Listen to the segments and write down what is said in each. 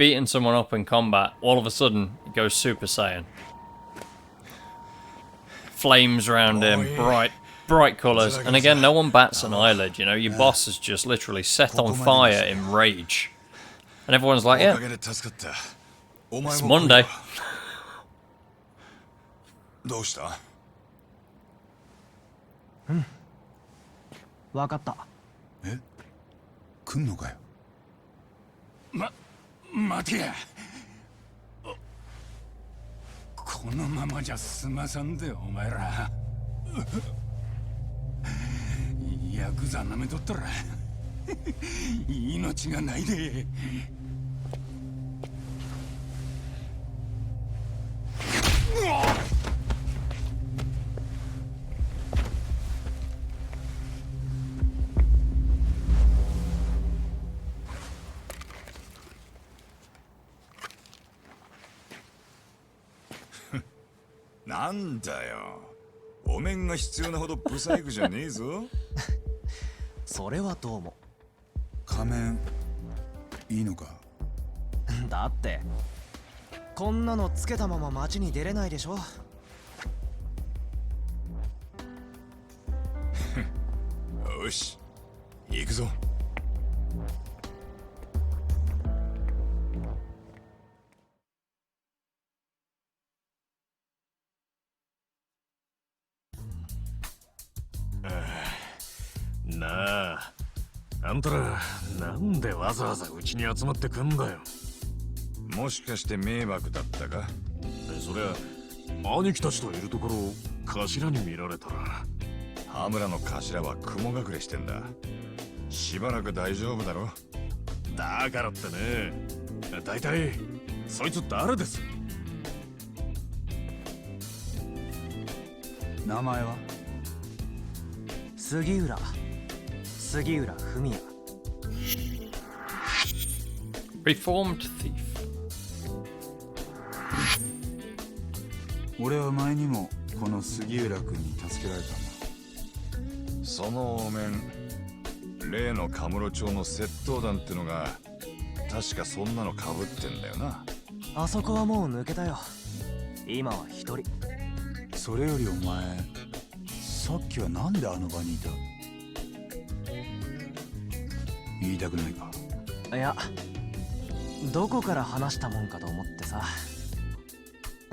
beating someone up in combat, all of a sudden it goes Super Saiyan. Flames around him, bright colours, and again, no one bats an eyelid, you know, your boss is just literally set on fire in rage. And everyone's like, yeah, it's Monday. どうした？わかった。え？来んのかよ。待てや。このままじゃ済まさんでお前ら。ヤクザなめとったら命がないで。なんだよ。お面が必要なほどブサイクじゃねえぞ。それはどうも。仮面いいのか？だってこんなのつけたまま街に出れないでしょ。よし、行くぞ。なあ、あんたらなんでわざわざうちに集まってくんだよ。もしかして迷惑だったか？そりゃ兄貴たちといるところを頭に見られたら。羽村の頭は雲隠れしてんだ。しばらく大丈夫だろ。だからってね、だいたいそいつ誰です？名前は？杉浦文也。 Reformed thief. 俺は前にもこの杉浦君に助けられたんだ。そのお面、例のカムロ町の窃盗団ってのが確かそんなの被ってんだよな。あそこはもう抜けたよ。今は一人。それよりお前、さっきはなんであの場にいた？言いたくないか？いや、どこから話したもんかと思ってさ。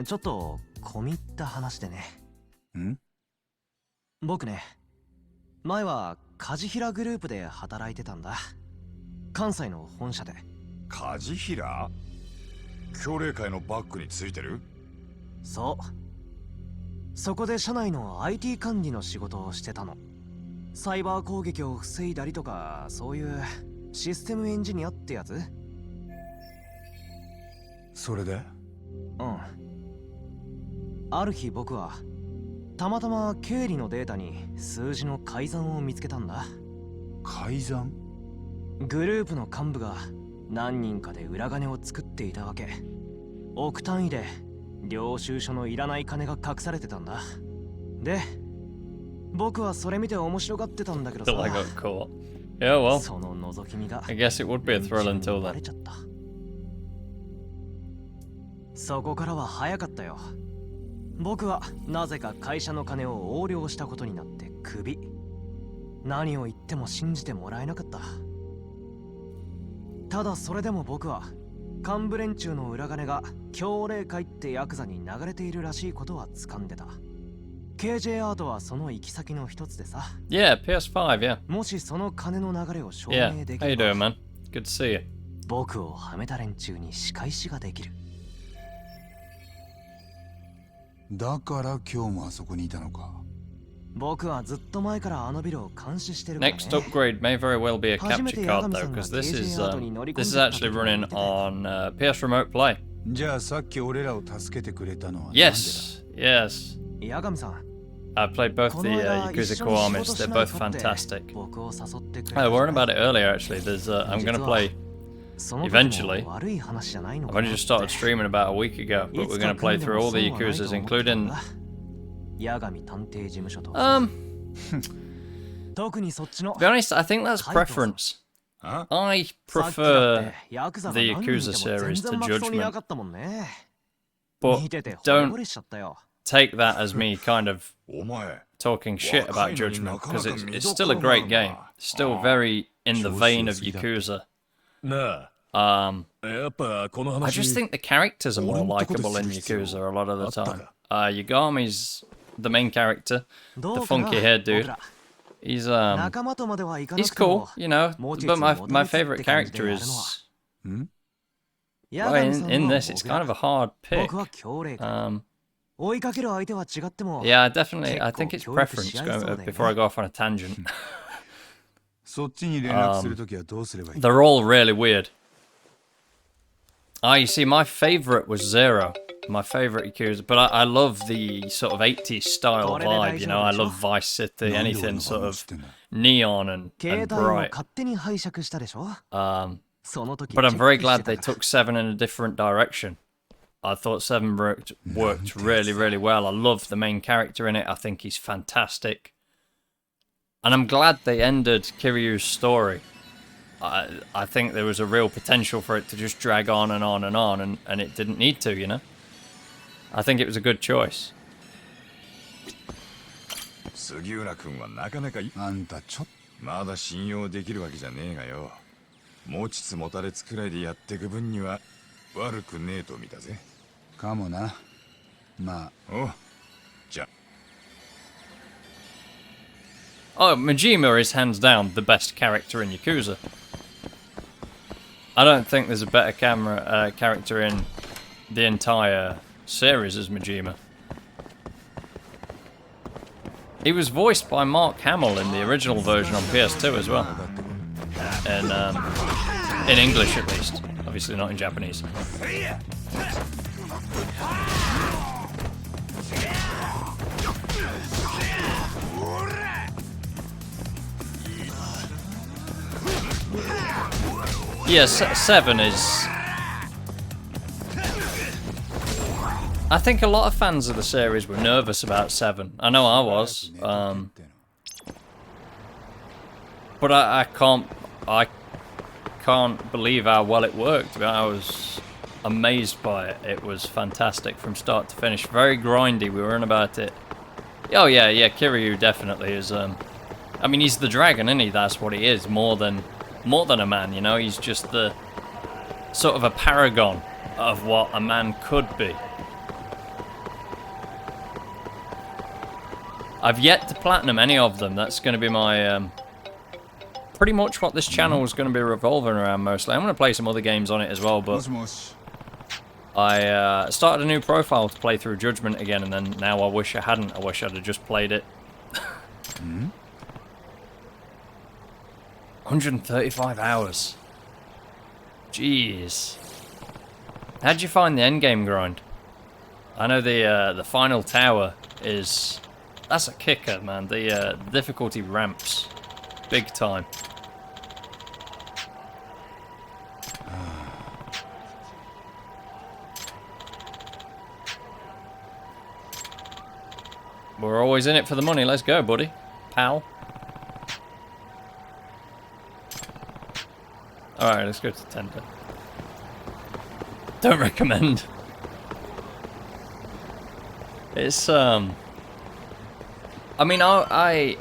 ちょっと込み入った話でね。ん？僕ね、前は梶平グループで働いてたんだ。関西の本社で。梶平？協励会のバックについてる？そう。そこで社内の IT 管理の仕事をしてたの。サイバー攻撃を防いだりとか、そういうシステムエンジニアってやつ？それで？うん。ある日僕はたまたま経理のデータに数字の改ざんを見つけたんだ。改ざん？グループの幹部が何人かで裏金を作っていたわけ。億単位で領収書のいらない金が隠されてたんだ。で、僕はそれ見て面白がってたんだけどさ。 Till I got caught. Yeah, well, その覗き見が I guess it would be a thrill until バレ then. ちゃった。そこからは早かったよ。僕はなぜか会社の金を横領したことになってクビ。何を言っても信じてもらえなかった。ただそれでも僕は幹部連中の裏金が協励会ってヤクザに流れているらしいことは掴んでた。KJ アートはその行き先の一つでさ。 Yeah, PS5, yeah. もしその金の流れを証 Yeah, 明でき how you れ doing, ば、 man? Good to see you. 僕をはめた連中に仕返しができる。だから今日もあそこにいたのか。僕はずっと前からあのビルを監視してるからね。 Next upgrade may very well be a capture card though, because this is actually running on PS Remote Play. じゃあさっき俺らを助けてくれたのはなんで Yes, yes. 八神さん。 I played both こ the の間 Yakuza 一緒に Kiwami's. 仕事 They're しない both かって fantastic. 僕を誘ってくれ I た warned about it earlier actually. There's I'm gonna play. その時 eventually. も悪い話じゃないの I've かな only って just started streaming about a week ago, but we're gonna play through all the Yakuzas, including 八神探偵事務所と to 特にそっちの be honest, I think that's preference. I さっきだっ prefer てヤクザが the 何人いても Yakuza 全 series 然 to 負けそうにな Judgment, かったもんね。 but 見てて惚れ惚 don't れしちゃったよ。 take that as me kind of お前 talking shit about 若いのに Judgment, なかな because か it's 見 still ど a ころがある great な。 game. Still very in the vein of Yakuza. な Um, あ、やっぱこの I 話 just think the characters are more 俺んとこで likable in する必要 Yakuza a lot of the あった time. か？ Yagami's the main character, ど the うかな funky haired 僕 dude. ら He's 仲間とまではいかな he's くても cool, you know. もうちょ But い my 戻 my りつつっ favorite て感じで character やるのは is ヤ well, ガミさん in は this it's 僕 kind ら of a hard pick. 僕は強霊か Um, 追いかける相手は違っても yeah, definitely. I think it's 結構協力 preference し合いそうだよね。 before I go off on a tangent. そっちに連絡するときはどうすればいい？ They're all really weird. You see, my favorite was Zero. My favorite Yakuza, but I love the sort of 80s style vibe, you know. I love Vice City, なんで俺 anything の sort 番を of 知ってんだ？ neon and 携 bright. 帯を勝手に拝借したでしょ Um, その時 but I'm チェ very ックして glad た they から took Seven in a different direction. I thought Seven worked really, really well. I love the main character in it. I think he's fantastic. And I'm glad they ended Kiryu's story. I think there was a real potential for it to just drag on and on and on, and it didn't need to, you know? I think it was a good choice. 杉浦君はなかなかいあんたちょっまだ信用できるわけじゃねえがよ。持ちつ持たれつくらいでやってく分には悪くねえと見たぜ。とかもな。まあおう、じゃ Oh, Majima is hands down the best character in Yakuza. I don't think there's a better character in the entire series as Majima. He was voiced by Mark Hamill in the original version on PS2 as well. In English at least. Obviously not in Japanese. Yes, Seven is... I think a lot of fans of the series were nervous about Seven. I know I was. But I can't believe how well it worked. I was amazed by it. It was fantastic from start to finish. Very grindy. We were in about it. Oh yeah, Kiryu definitely is. I mean, he's the dragon, isn't he? That's what he is. More than a man, you know. He's just the sort of a paragon of what a man could be. I've yet to platinum any of them. That's going to be my pretty much what this channel is going to be revolving around mostly. I'm going to play some other games on it as well, も but しもし。 I started a new profile to play through Judgment again, and then now I wish I hadn't. I wish I'd have just played it. 135 hours. Jeez. How'd you find the endgame grind? I know the final tower is... That's a kicker, man. The difficulty ramps big time. We're always in it for the money. Let's go, buddy. Pal. Alright, let's go to tender. Don't recommend. It's, I mean, I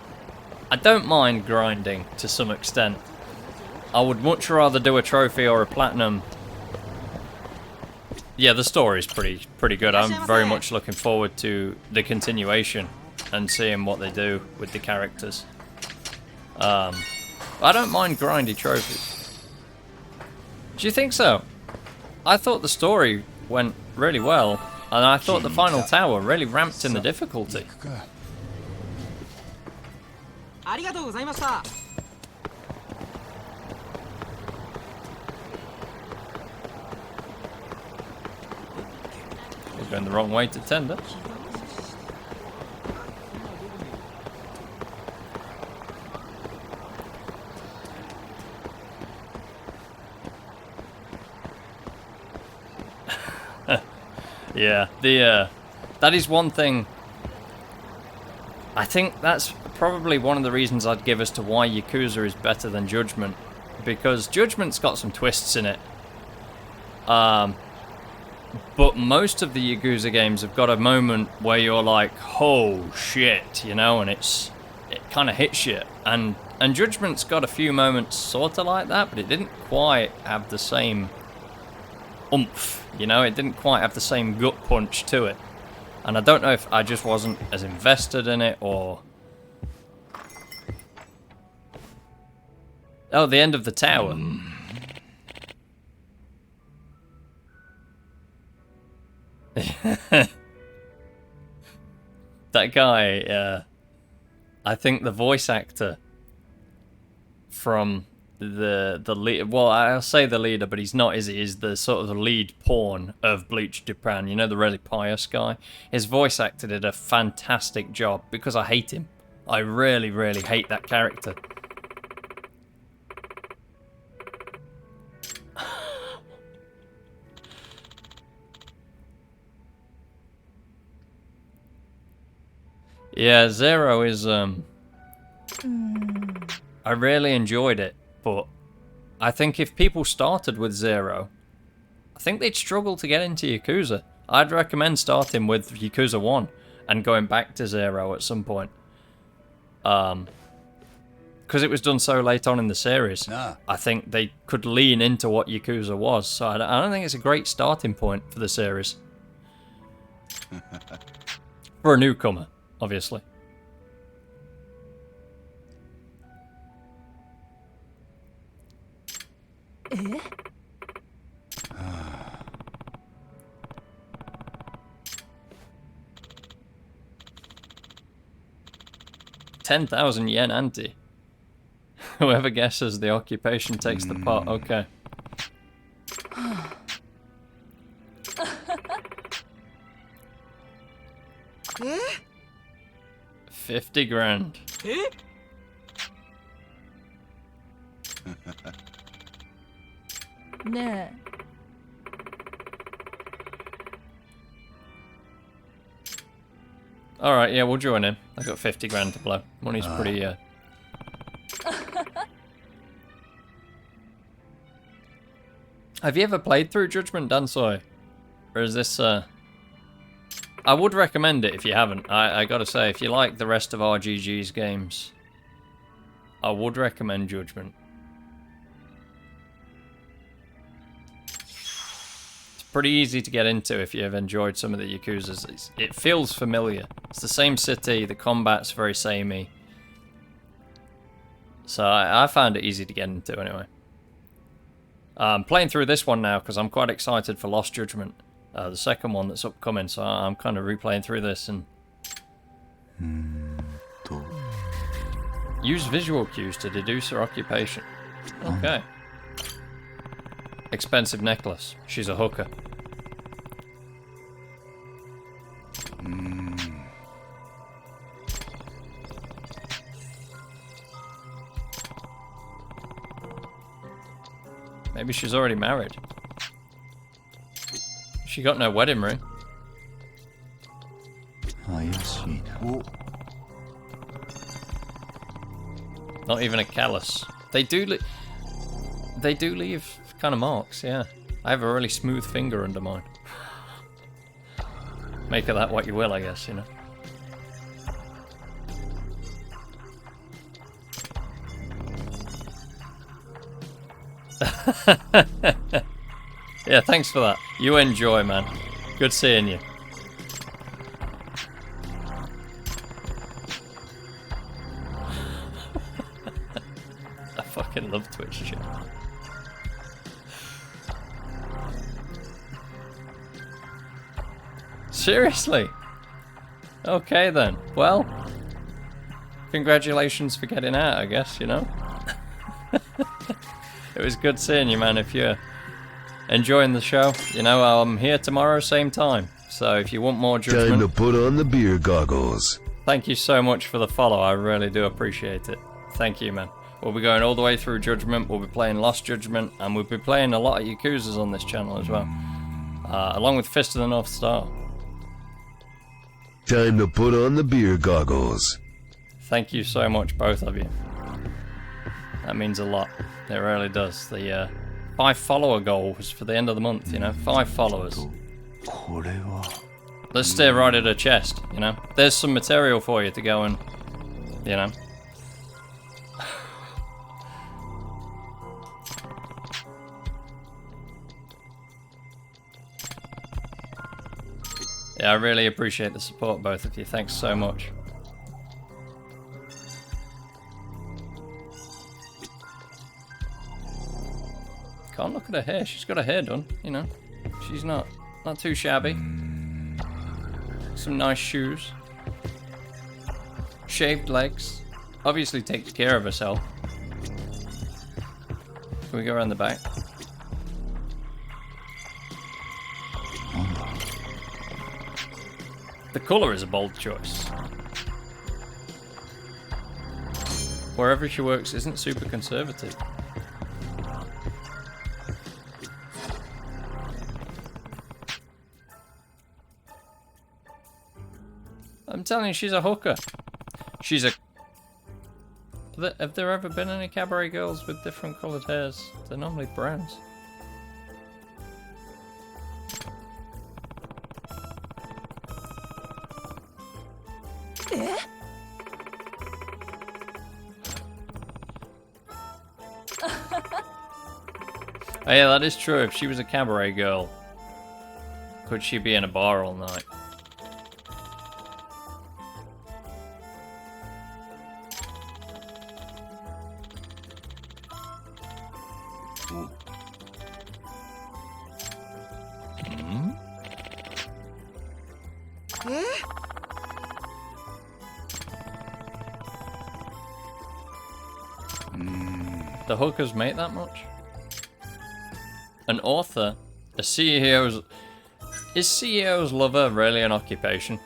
don't mind grinding to some extent. I would much rather do a trophy or a platinum. Yeah, the story's pretty good. I'm very much looking forward to the continuation and seeing what they do with the characters. I don't mind grindy trophies. Do you think so? I thought the story went really well, and I thought the final tower really ramped in the difficulty. 行くか。ありがとうございました。 We're going the wrong way to tender. Yeah, that is one thing. I think that's probably one of the reasons I'd give as to why Yakuza is better than Judgment, because Judgment's got some twists in it. But most of the Yakuza games have got a moment where you're like, oh shit, you know, and it kind of hits you. And Judgment's got a few moments sort of like that, but it didn't quite have the same oomph, you know, it didn't quite have the same gut punch to it. And I don't know if I just wasn't as invested in it or... Oh, the end of the tower. That guy, I think the voice actor from the lead, well, I'll say the leader, but he's not, is he? He's the sort of the lead pawn of Bleach Japan, you know, the really pious guy. His voice actor did a fantastic job because I hate him. I really, really hate that character. Yeah, Zero is, I really enjoyed it, but I think if people started with Zero, I think they'd struggle to get into Yakuza. I'd recommend starting with Yakuza 1 and going back to Zero at some point. Because it was done so late on in the series, I think they could lean into what Yakuza was, so I don't think it's a great starting point for the series. For a newcomer. Obviously. $10,000 ante. Whoever guesses the occupation takes the pot. Okay. $50,000. Ne. Alright, yeah, we'll join in. I got $50,000 to blow. Money's pretty, Have you ever played through Judgment, Dansoy? Or is this, I would recommend it if you haven't. I gotta say, if you like the rest of RGG's games, I would recommend Judgment. It's pretty easy to get into if you've enjoyed some of the Yakuzas. It feels familiar. It's the same city, the combat's very samey. So I found it easy to get into anyway. I'm playing through this one now because I'm quite excited for Lost Judgment. The second one that's upcoming, so I'm kind of replaying through this and... Use visual cues to deduce her occupation. Okay. Expensive necklace. She's a hooker. Maybe she's already married. She got no wedding ring. Not even a callus. They do leave kind of marks, yeah. I have a really smooth finger under mine. Make of that what you will, I guess, you know. Yeah, thanks for that. You enjoy, man. Good seeing you. I fucking love Twitch chat. Seriously? Okay then. Well, congratulations for getting out, I guess, you know? It was good seeing you, man. If you're enjoying the show, you know, I'm here tomorrow, same time. So if you want more Judgment... Time to put on the beer goggles. Thank you so much for the follow. I really do appreciate it. Thank you, man. We'll be going all the way through Judgment. We'll be playing Lost Judgment. And we'll be playing a lot of Yakuzas on this channel as well. Along with Fist of the North Star. Time to put on the beer goggles. Thank you so much, both of you. That means a lot. It really does. The 5 follower goal was for the end of the month, you know. 5 followers. これは Let's stare right at her chest, you know. There's some material for you to go and, you know. Yeah, I really appreciate the support, both of you. Thanks so much. Can't look at her hair. She's got her hair done, you know. She's not too shabby. Some nice shoes. Shaved legs. Obviously takes care of herself. Can we go around the back? The colour is a bold choice. Wherever she works isn't super conservative. I'm telling you, she's a hooker. She's a... Have there ever been any cabaret girls with different coloured hairs? They're normally browns. Oh yeah, that is true. If she was a cabaret girl, could she be in a bar all night? The hookers make that much? An author? A CEO's... Is CEO's lover really an occupation?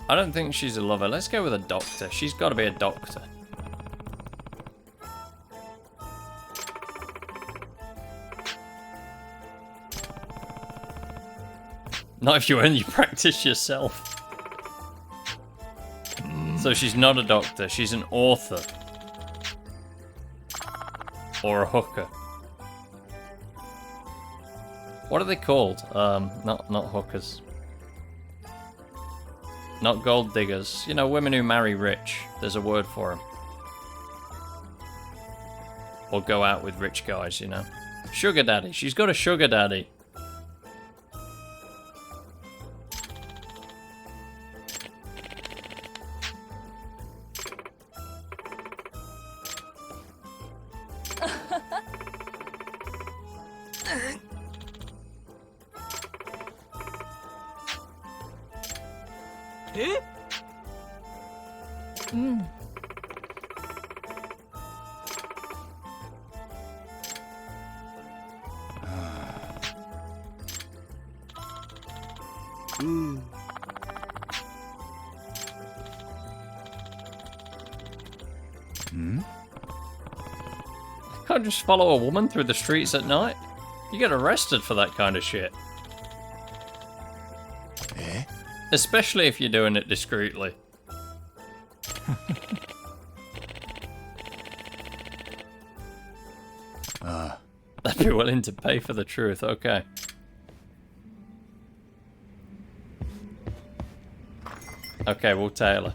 I don't think she's a lover. Let's go with a doctor. She's got to be a doctor. Not if you only practice yourself. So she's not a doctor, she's an author. Or a hooker. What are they called? Not hookers. Not gold diggers. You know, women who marry rich. There's a word for them. Or go out with rich guys, you know. Sugar daddy. She's got a sugar daddy. Can't just follow a woman through the streets at night. You get arrested for that kind of shit. Especially if you're doing it discreetly. I'd be willing to pay for the truth, okay. Okay, we'll tailor.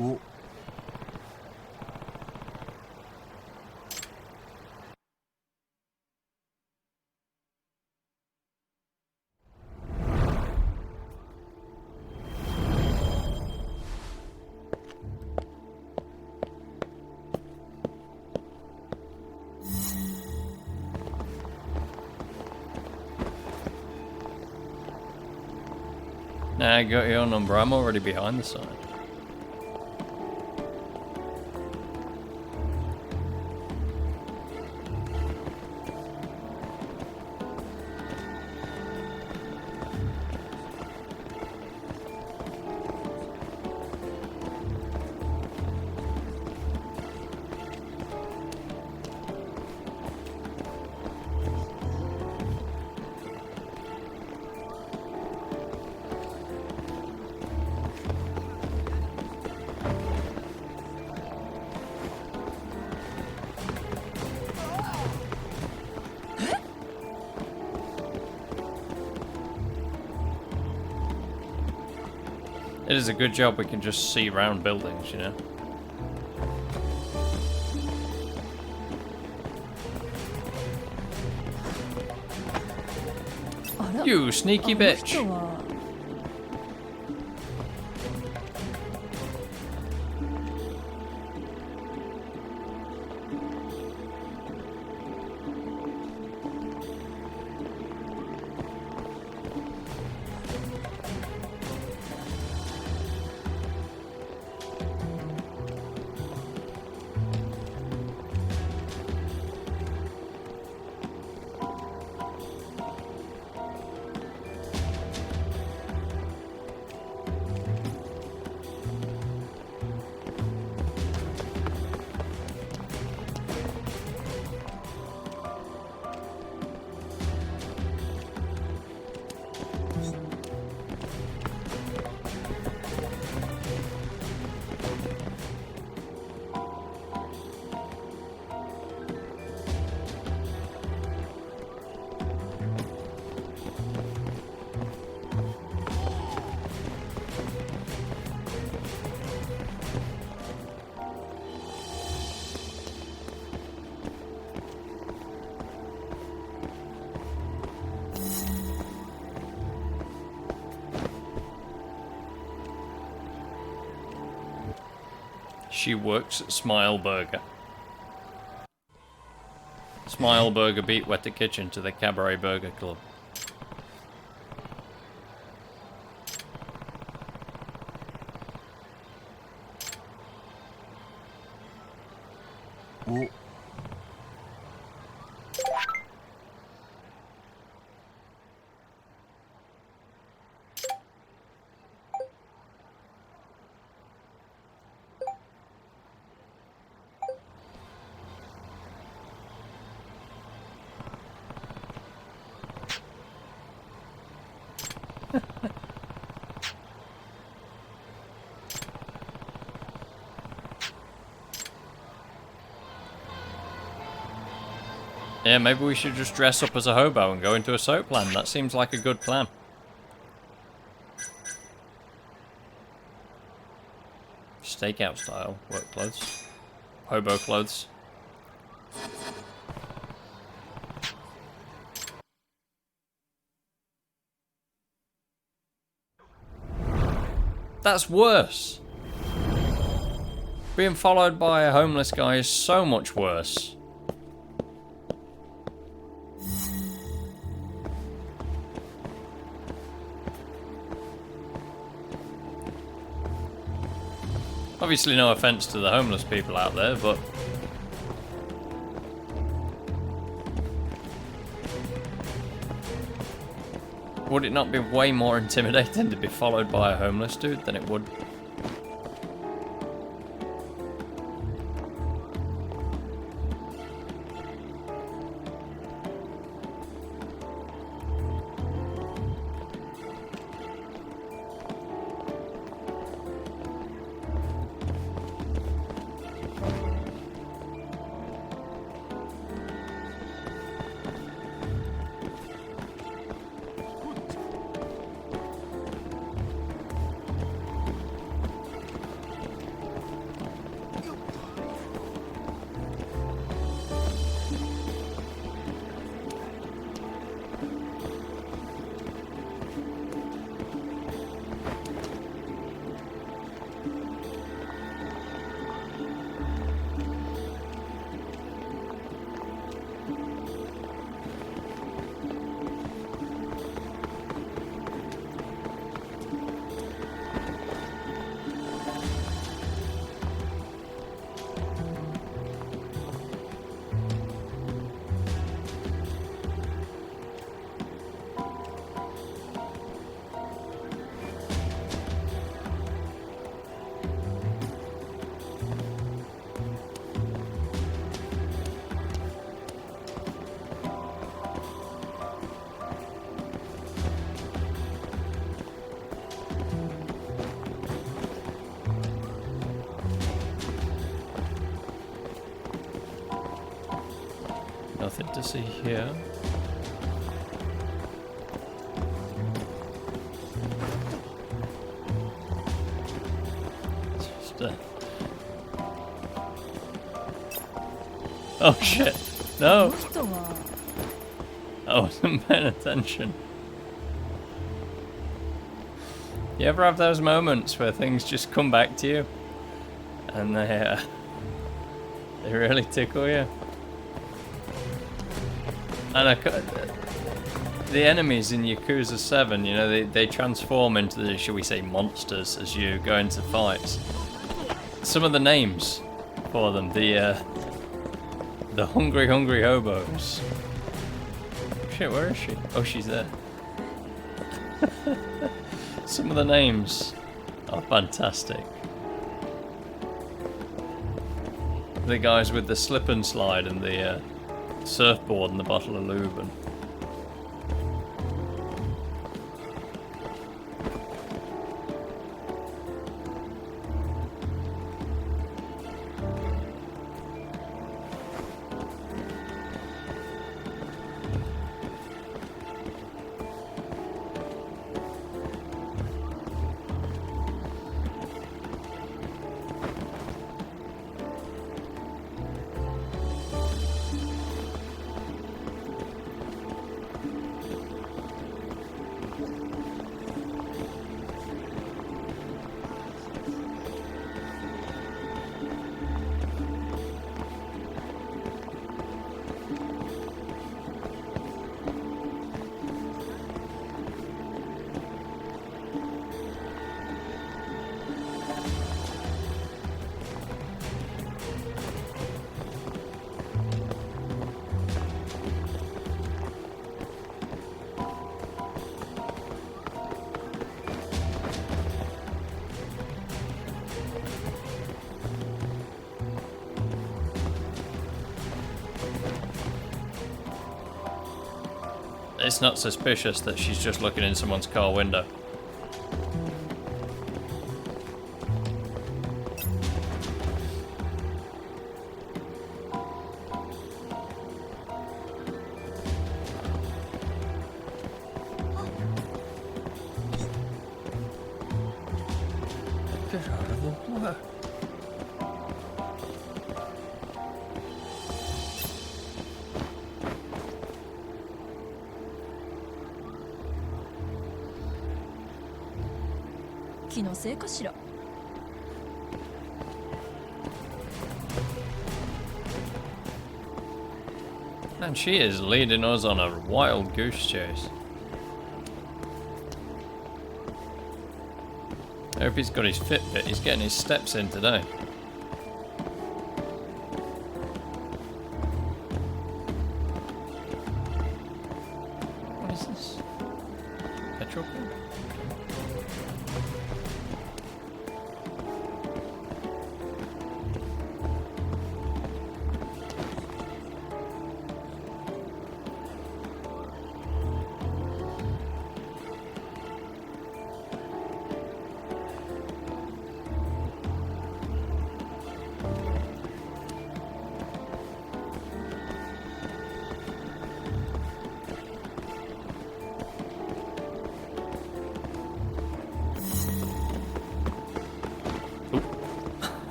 Oh. Nah, I got your number. I'm already behind the sign. is a good job we can just see round buildings, you know. You sneaky bitch. She works at Smile Burger. Smile Burger beat Wet the Kitchen to the Cabaret Burger Club. Oh. Yeah, maybe we should just dress up as a hobo and go into a soap land. That seems like a good plan. Stakeout style work clothes. Hobo clothes. That's worse. Being followed by a homeless guy is so much worse. Obviously no offense to the homeless people out there, but would it not be way more intimidating to be followed by a homeless dude than it would? Nothing to see here. monster. Oh shit! No! I wasn't paying attention. You ever have those moments where things just come back to you, and they really tickle you? And the enemies in Yakuza 7, you know, they transform into the, shall we say, monsters as you go into fights. Some of the names for them, the hungry hobos. Shit, where is she? Oh, she's there. Some of the names are fantastic. The guys with the slip and slide and the surfboard and the bottle of lube and... It's not suspicious that she's just looking in someone's car window. Get out of the way. And she is leading us on a wild goose chase. I hope he's got his Fitbit. He's getting his steps in today. What is this? Petrol pump?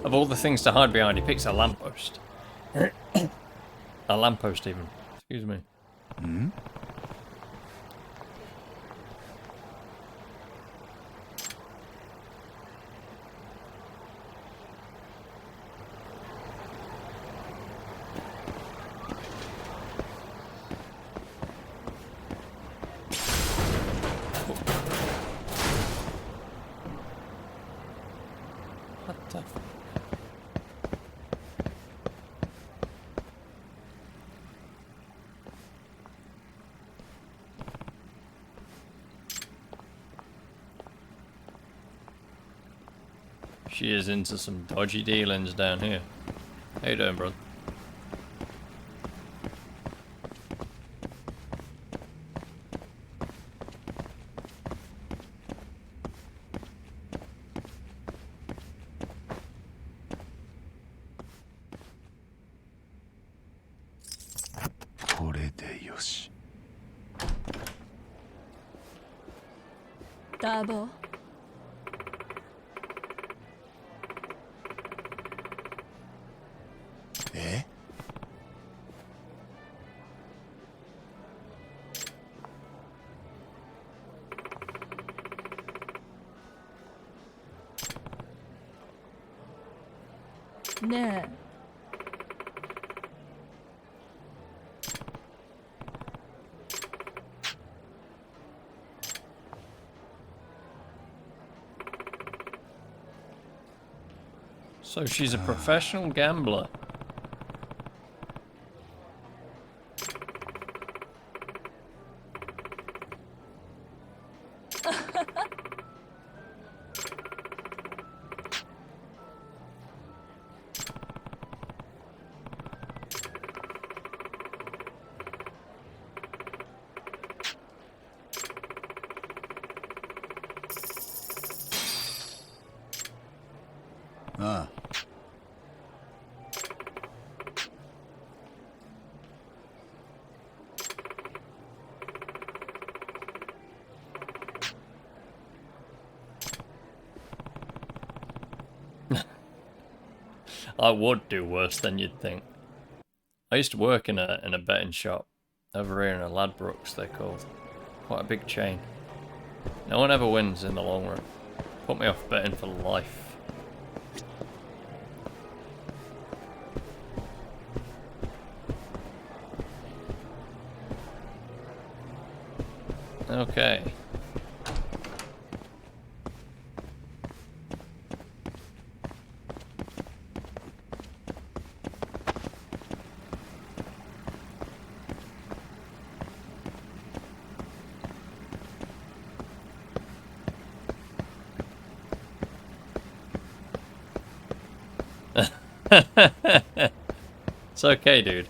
Of all the things to hide behind, he picks a lamppost. A lamppost, even. Excuse me. Hmm? What the f... She is into some dodgy dealings down here. How you doing, bro? しね。 So she's a professional gambler. Ah. I would do worse than you'd think. I used to work in a betting shop over here in a Ladbrokes, they're called. Quite a big chain. No one ever wins in the long run. Put me off betting for life. Okay. It's okay, dude.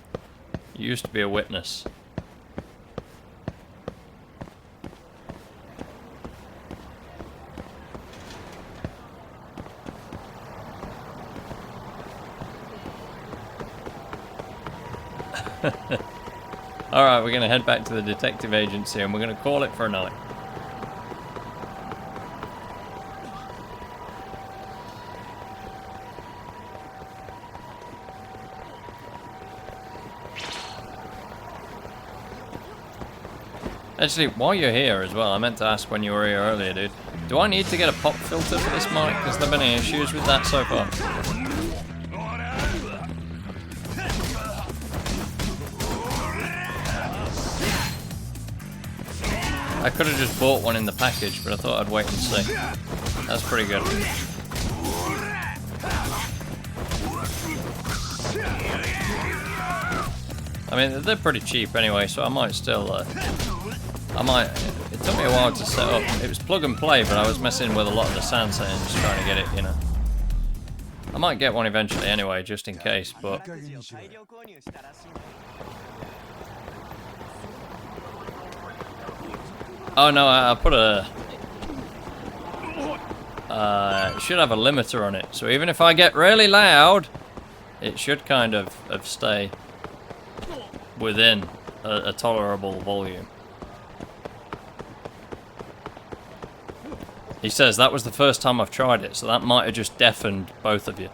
You used to be a witness. Alright, we're going to head back to the detective agency and we're going to call it for a night. Actually, while you're here as well, I meant to ask when you were here earlier, dude. Do I need to get a pop filter for this mic? Has there been any issues with that so far? I could have just bought one in the package, but I thought I'd wait and see. That's pretty good. I mean, they're pretty cheap anyway, so I might still... It took me a while to set up. It was plug and play, but I was messing with a lot of the sound settings, trying to get it, you know. I might get one eventually anyway, just in case, but... Oh no, I put a... it should have a limiter on it, so even if I get really loud, it should kind of stay within a tolerable volume. He says that was the first time I've tried it, so that might have just deafened both of you.